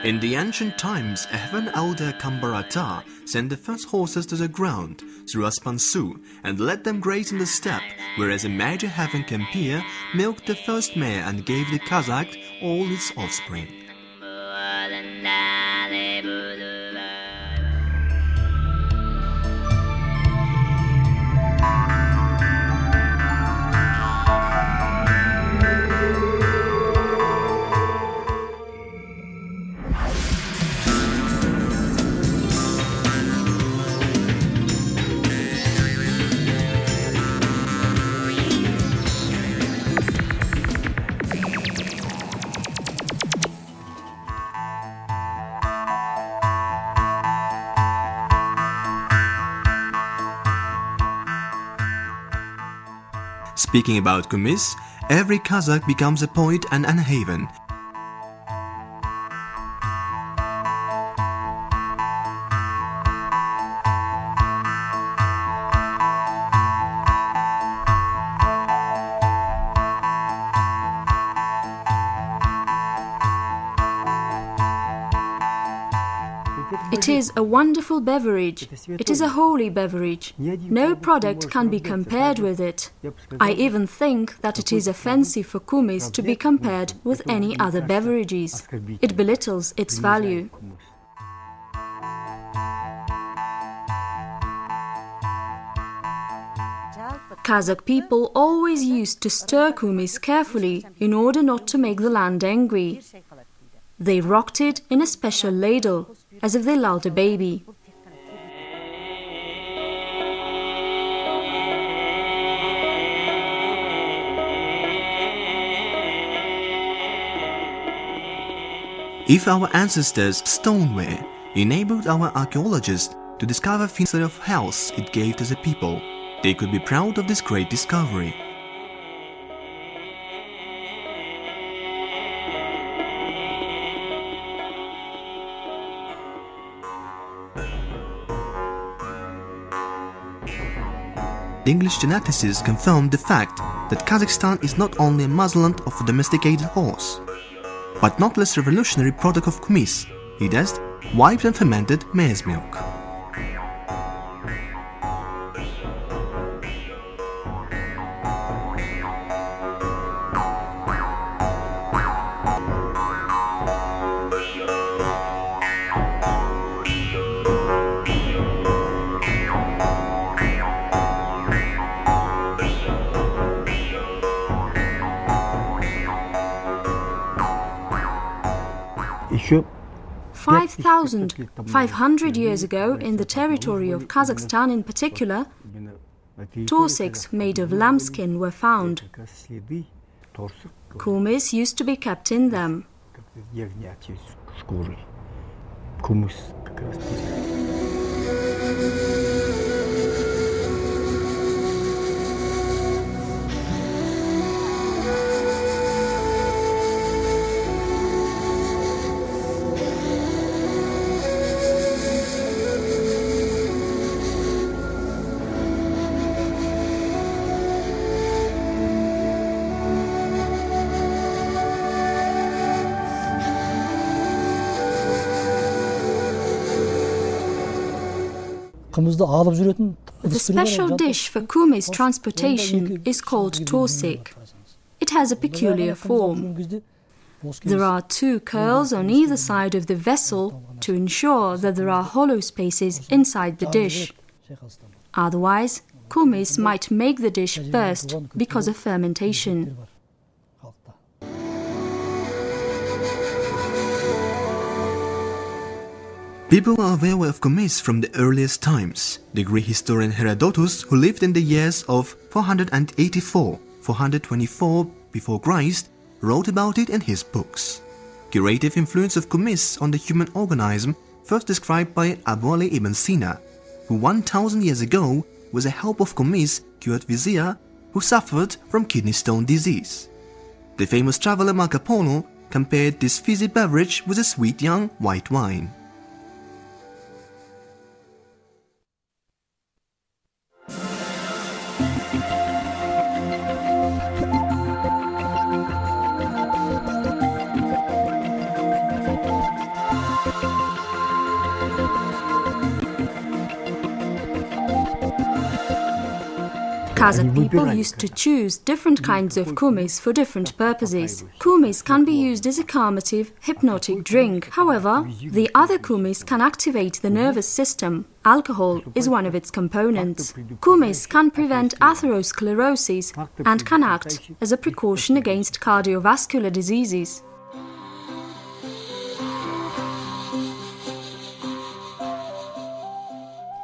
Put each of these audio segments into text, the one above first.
In the ancient times, a heaven elder Kambarata sent the first horses to the ground through a spansu and let them graze in the steppe, whereas a major heaven Kymyz milked the first mare and gave the Kazakh all its offspring. Speaking about Kymyz, every Kazakh becomes a poet and an haven. It is a wonderful beverage. It is a holy beverage. No product can be compared with it. I even think that it is offensive for Kymyz to be compared with any other beverages. It belittles its value. Kazakh people always used to stir Kymyz carefully in order not to make the land angry. They rocked it in a special ladle, as if they lulled a baby. If our ancestors' stoneware enabled our archaeologists to discover feats of health it gave to the people, they could be proud of this great discovery. English geneticists confirmed the fact that Kazakhstan is not only a motherland of a domesticated horse, but not less revolutionary product of Kymyz, it is wiped and fermented maize milk. Еще 5,500 years ago, in the territory of Kazakhstan in particular, torsiks made of lambskin were found. Kymyz used to be kept in them. The special dish for Kymyz transportation is called torsik. It has a peculiar form. There are two curls on either side of the vessel to ensure that there are hollow spaces inside the dish. Otherwise, Kymyz might make the dish burst because of fermentation. People are aware of Kymyz from the earliest times. The Greek historian Herodotus, who lived in the years of 484–424 before Christ, wrote about it in his books. Curative influence of Kymyz on the human organism first described by Abu Ali ibn Sina, who 1000 years ago, with the help of Kymyz, cured vizier who suffered from kidney stone disease. The famous traveller Marco Polo compared this fizzy beverage with a sweet young white wine. Kazakh people used to choose different kinds of Kymyz for different purposes. Kymyz can be used as a calmative, hypnotic drink. However, the other Kymyz can activate the nervous system. Alcohol is one of its components. Kymyz can prevent atherosclerosis and can act as a precaution against cardiovascular diseases.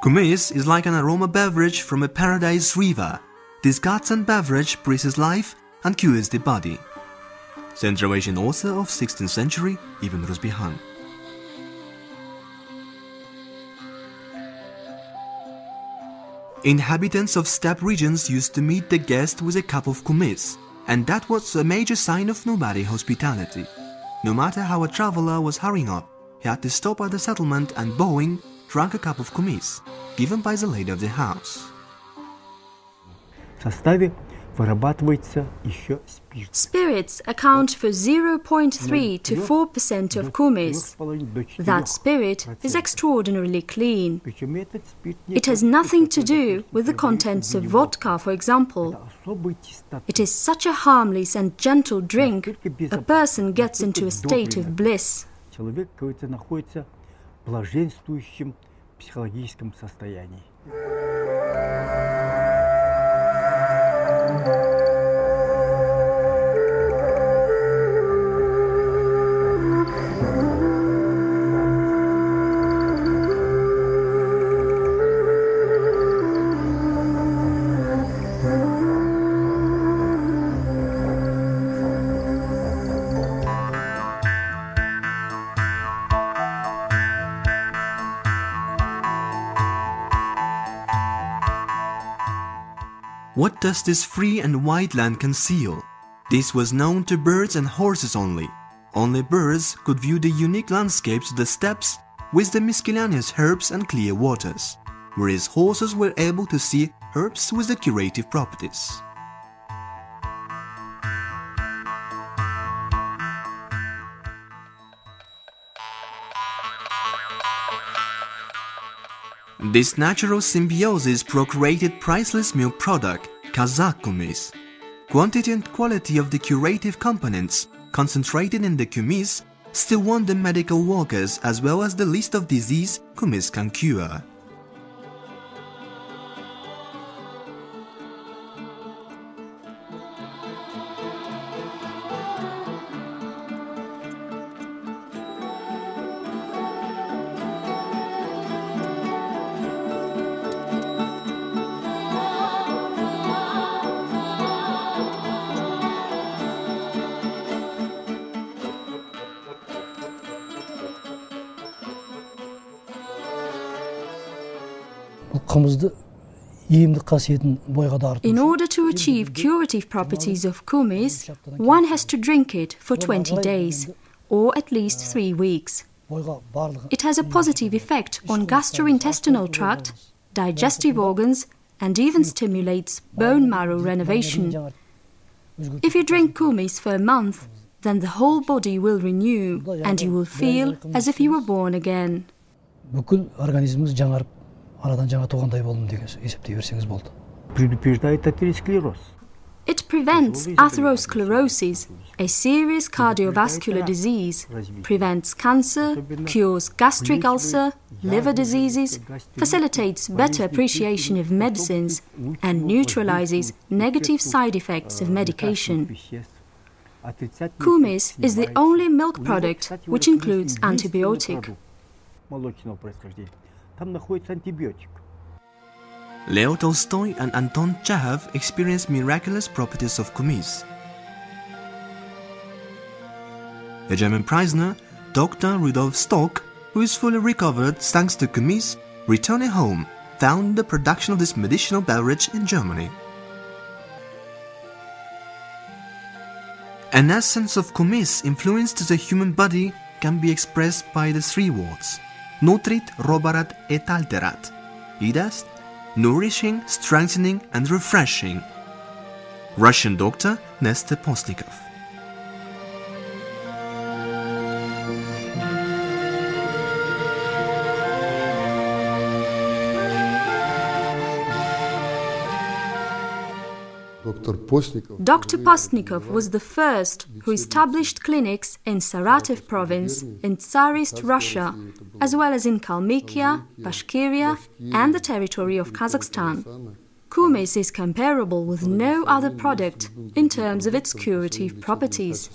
Kymyz is like an aroma beverage from a paradise river. This godsend beverage breathes life and cures the body. Central-Asian author of 16th century Ibn Rusbihan. Inhabitants of steppe regions used to meet the guest with a cup of Kymyz, and that was a major sign of nomadic hospitality. No matter how a traveler was hurrying up, he had to stop at the settlement and bowing, drank a cup of Kymyz, given by the lady of the house. Spirits account for 0.3 to 4% of Kymyz. That spirit is extraordinarily clean. It has nothing to do with the contents of vodka, for example. It is such a harmless and gentle drink, a person gets into a state of bliss. Психологическом состоянии. What does this free and wide land conceal? This was known to birds and horses only. Only birds could view the unique landscapes of the steppes with the miscellaneous herbs and clear waters, whereas horses were able to see herbs with the curative properties. This natural symbiosis procreated priceless milk product, Kazakh Kymyz. Quantity and quality of the curative components concentrated in the Kymyz still won the medical workers as well as the list of disease Kymyz can cure. In order to achieve curative properties of Kymyz, one has to drink it for 20 days, or at least 3 weeks. It has a positive effect on gastrointestinal tract, digestive organs, and even stimulates bone marrow renovation. If you drink Kymyz for a month, then the whole body will renew, and you will feel as if you were born again. It prevents atherosclerosis, a serious cardiovascular disease, prevents cancer, cures gastric ulcer, liver diseases, facilitates better appreciation of medicines, and neutralizes negative side effects of medication. Kymyz is the only milk product which includes antibiotic. Leo Tolstoy and Anton Chekhov experienced miraculous properties of Kymyz. The German prisoner, Dr. Rudolf Stock, who is fully recovered thanks to Kymyz, returning home, found the production of this medicinal beverage in Germany. An essence of Kymyz influence to the human body can be expressed by the 3 words: nutrit, robarat et alterat. It is nourishing, strengthening and refreshing. Russian doctor Nestor Postnikov. Dr. Postnikov was the first who established clinics in Saratov province in Tsarist Russia, as well as in Kalmykia, Bashkiria and the territory of Kazakhstan. Kymyz is comparable with no other product in terms of its curative properties.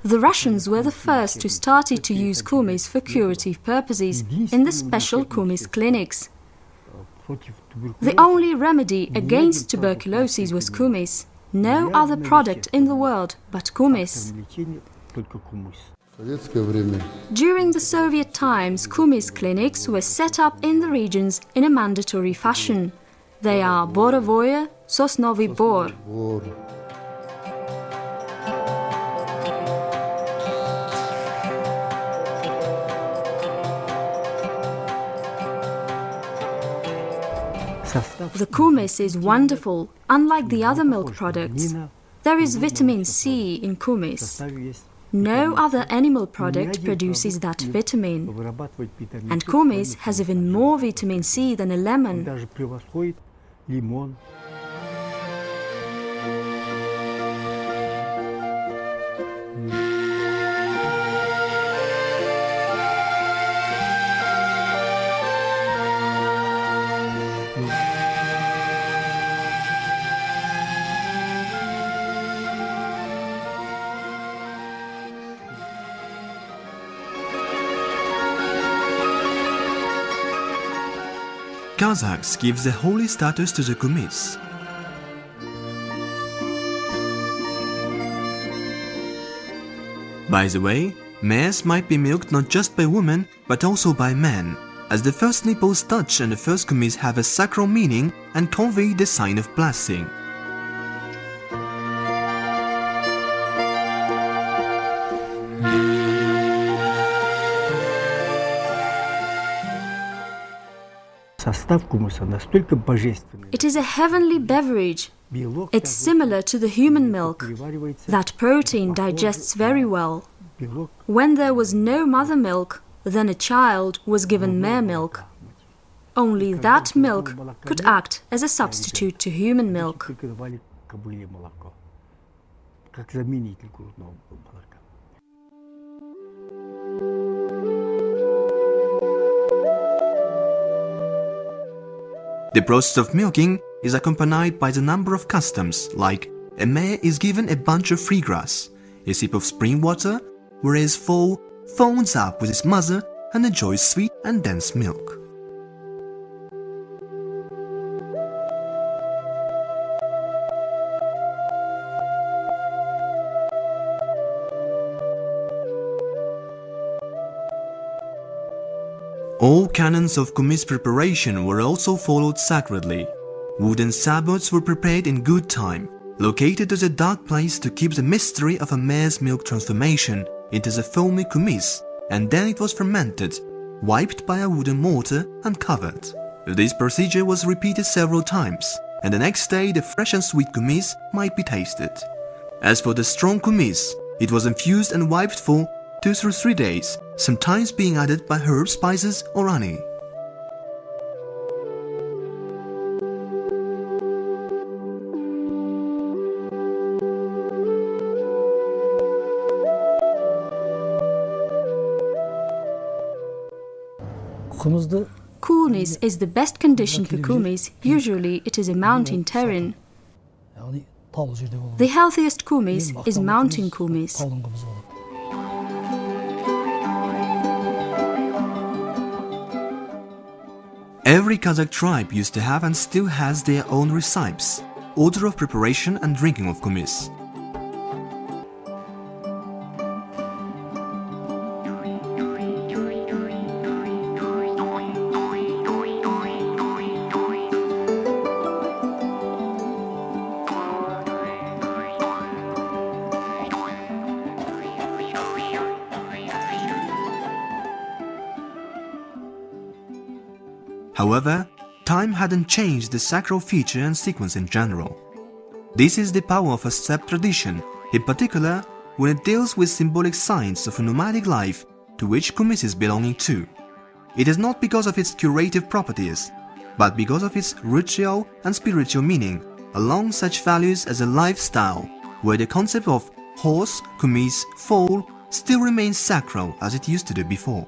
The Russians were the first who started to use Kymyz for curative purposes in the special Kymyz clinics. The only remedy against tuberculosis was Kymyz. No other product in the world but Kymyz. During the Soviet times, Kymyz clinics were set up in the regions in a mandatory fashion. They are Borovoye, Sosnovy Bor. The Kymyz is wonderful, unlike the other milk products. There is vitamin C in Kymyz. No other animal product produces that vitamin. And Kymyz has even more vitamin C than a lemon. Kazakhs give the holy status to the Kymyz. By the way, mares might be milked not just by women, but also by men, as the first nipples touch and the first Kymyz have a sacral meaning and convey the sign of blessing. It is a heavenly beverage. It's similar to the human milk. That protein digests very well. When there was no mother milk, then a child was given mare milk. Only that milk could act as a substitute to human milk. The process of milking is accompanied by the number of customs, like a mare is given a bunch of free grass, a sip of spring water, whereas foal phones up with his mother and enjoys sweet and dense milk. All canons of Kymyz preparation were also followed sacredly. Wooden sabots were prepared in good time, located as a dark place to keep the mystery of a mare's milk transformation into the foamy Kymyz, and then it was fermented, wiped by a wooden mortar and covered. This procedure was repeated several times, and the next day the fresh and sweet Kymyz might be tasted. As for the strong Kymyz, it was infused and wiped for 2 to 3 days, sometimes being added by herbs, spices or honey. Coolness is the best condition for Kymyz. Usually it is a mountain terrain. The healthiest Kymyz is mountain Kymyz. Every Kazakh tribe used to have and still has their own recipes, order of preparation and drinking of Kymyz. However, time hadn't changed the sacral feature and sequence in general. This is the power of a steppe tradition, in particular when it deals with symbolic signs of a nomadic life to which Kymyz is belonging to. It is not because of its curative properties, but because of its ritual and spiritual meaning, along such values as a lifestyle, where the concept of horse, Kymyz, foal still remains sacral as it used to do before.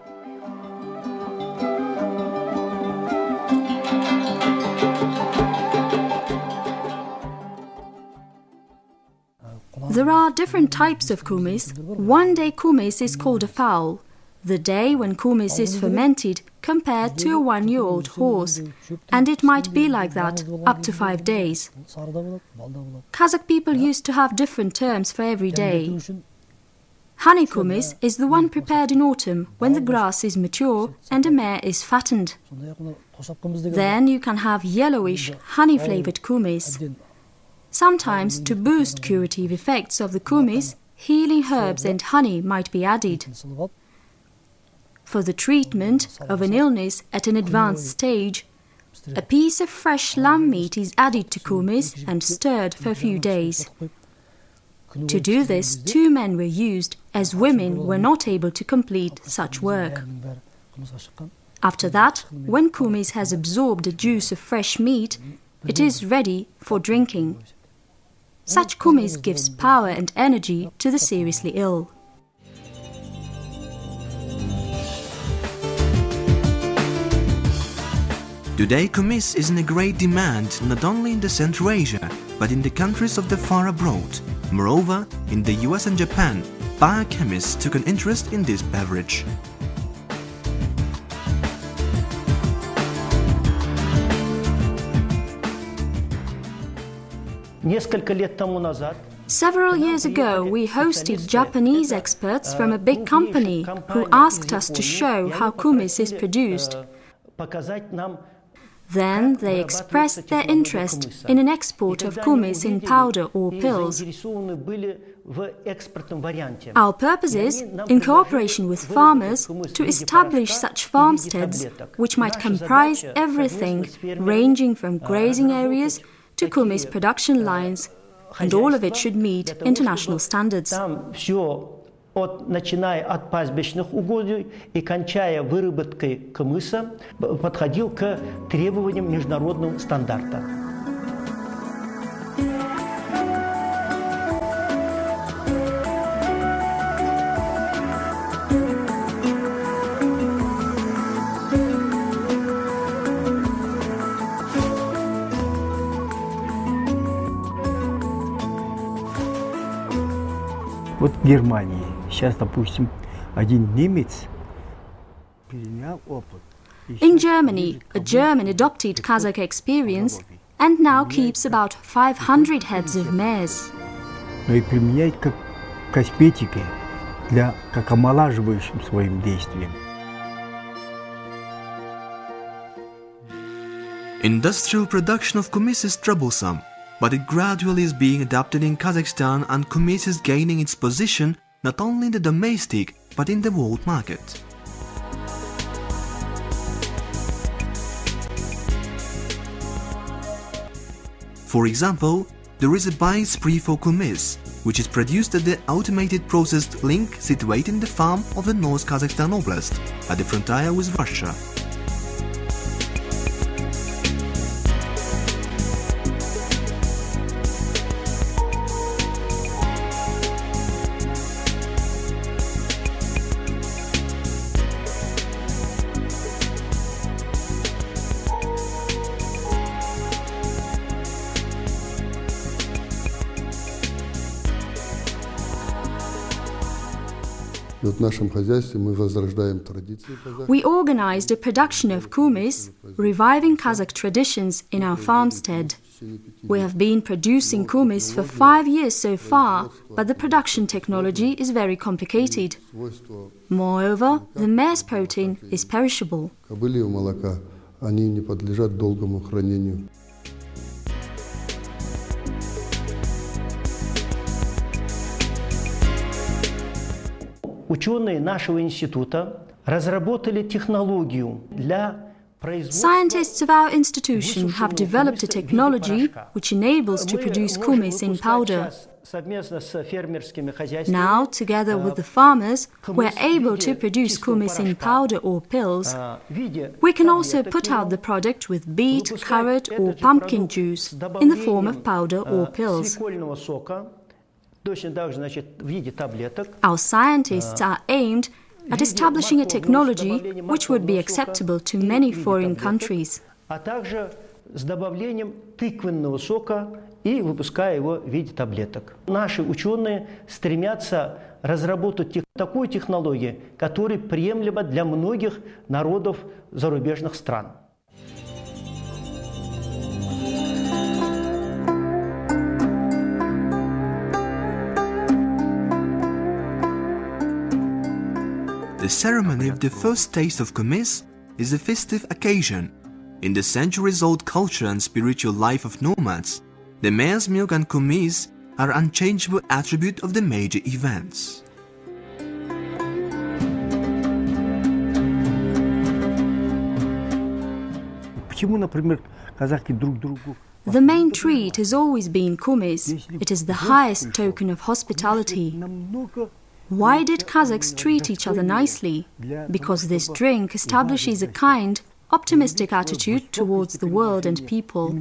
There are different types of Kymyz. One day Kymyz is called a foal, the day when Kymyz is fermented compared to a 1-year-old horse, and it might be like that up to 5 days. Kazakh people used to have different terms for every day. Honey Kymyz is the one prepared in autumn when the grass is mature and a mare is fattened. Then you can have yellowish, honey-flavored Kymyz. Sometimes, to boost curative effects of the Kymyz, healing herbs and honey might be added. For the treatment of an illness at an advanced stage, a piece of fresh lamb meat is added to Kymyz and stirred for a few days. To do this, 2 men were used, as women were not able to complete such work. After that, when Kymyz has absorbed the juice of fresh meat, it is ready for drinking. Such Kymyz gives power and energy to the seriously ill. Today, Kymyz is in a great demand not only in the Central Asia, but in the countries of the far abroad. Moreover, in the US and Japan, biochemists took an interest in this beverage. Several years ago, we hosted Japanese experts from a big company who asked us to show how Kymyz is produced. Then they expressed their interest in an export of Kymyz in powder or pills. Our purpose is, in cooperation with farmers, to establish such farmsteads which might comprise everything, ranging from grazing areas to Kymyz production lines, and all of it should meet international standards. Начиная от пастбищных угодий и кончая выработкой Kymyza, подходил к требованиям международного стандарта. Вот в Германии сейчас, допустим, один немец перенял опыт. In Germany, a German adopted Kazakh experience and now keeps about 500 heads of mares. Но и применяет как косметики, как омолаживающим своим действием. Industrial production of Kymyz is troublesome, but it gradually is being adopted in Kazakhstan, and Kymyz is gaining its position not only in the domestic but in the world market. For example, there is a buying spree for Kymyz, which is produced at the automated processed link situated in the farm of the North Kazakhstan Oblast, at the frontier with Russia. We organized a production of Kymyz, reviving Kazakh traditions in our farmstead. We have been producing Kymyz for 5 years so far, but the production technology is very complicated. Moreover, the mare's protein is perishable. Ученые нашего института разработали технологию для Scientists of our institution have developed a technology which enables to produce Kymyz in powder. Now, together with the farmers, we're able to produce Kymyz in powder or pills. We can also put out the product with beet, carrot or pumpkin juice in the form of powder or pills. Our scientists are aimed at establishing a technology which would be acceptable to many foreign countries. И выпуская его в виде таблеток. Наши ученые стремятся разработать такую технологию, которая приемлема для многих народов зарубежных стран. The ceremony of the first taste of Kymyz is a festive occasion. In the centuries-old culture and spiritual life of nomads, the mare's milk and Kymyz are unchangeable attribute of the major events. The main treat has always been Kymyz. It is the highest token of hospitality. Why did Kazakhs treat each other nicely? Because this drink establishes a kind, optimistic attitude towards the world and people.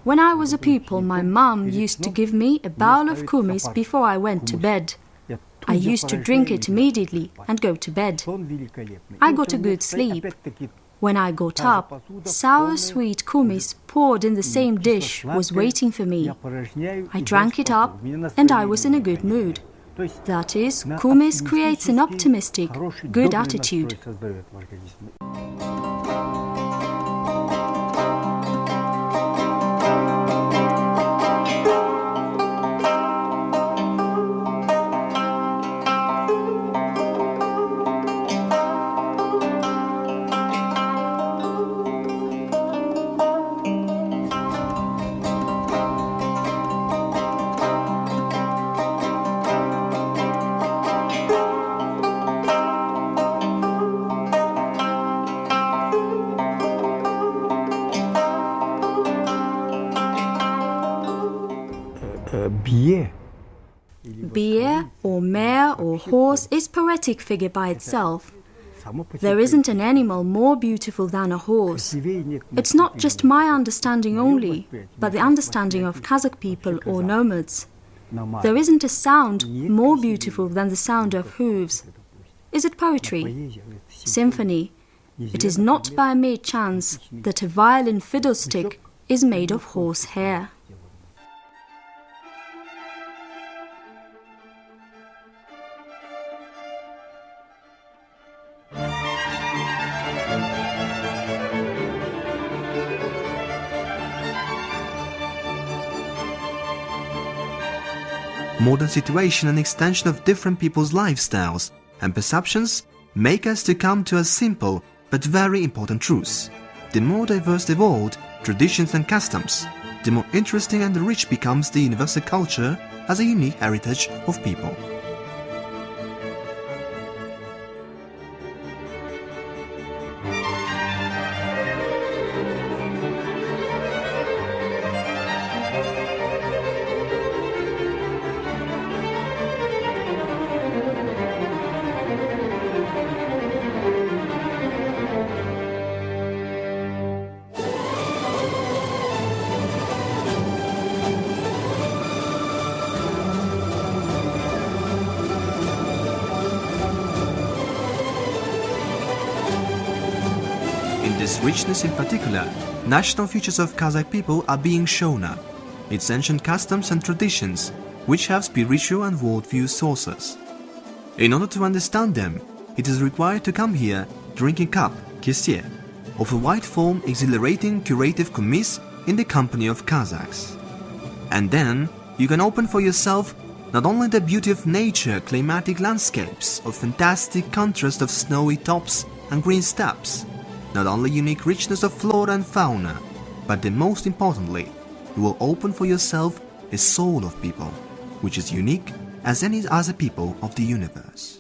When I was a pupil, my mom used to give me a bowl of Kymyz before I went to bed. I used to drink it immediately and go to bed. I got a good sleep. When I got up, sour sweet Kymyz poured in the same dish was waiting for me. I drank it up and I was in a good mood. That is, Kymyz creates an optimistic, good attitude. Bear, or mare, or horse is poetic figure by itself. There isn't an animal more beautiful than a horse. It's not just my understanding only, but the understanding of Kazakh people or nomads. There isn't a sound more beautiful than the sound of hooves. Is it poetry? Symphony? It is not by mere chance that a violin fiddlestick is made of horse hair. Modern situation and extension of different people's lifestyles and perceptions make us to come to a simple but very important truth. The more diverse the world, traditions and customs, the more interesting and rich becomes the universal culture as a unique heritage of people. this richness in particular, national features of Kazakh people are being shown up, its ancient customs and traditions, which have spiritual and worldview sources. In order to understand them, it is required to come here, drink a cup, kesir, of a white form exhilarating curative Kymyz in the company of Kazakhs. And then you can open for yourself not only the beauty of nature, climatic landscapes, of fantastic contrast of snowy tops and green steppes, not only unique richness of flora and fauna, but the most importantly, you will open for yourself a soul of people, which is unique as any other people of the universe.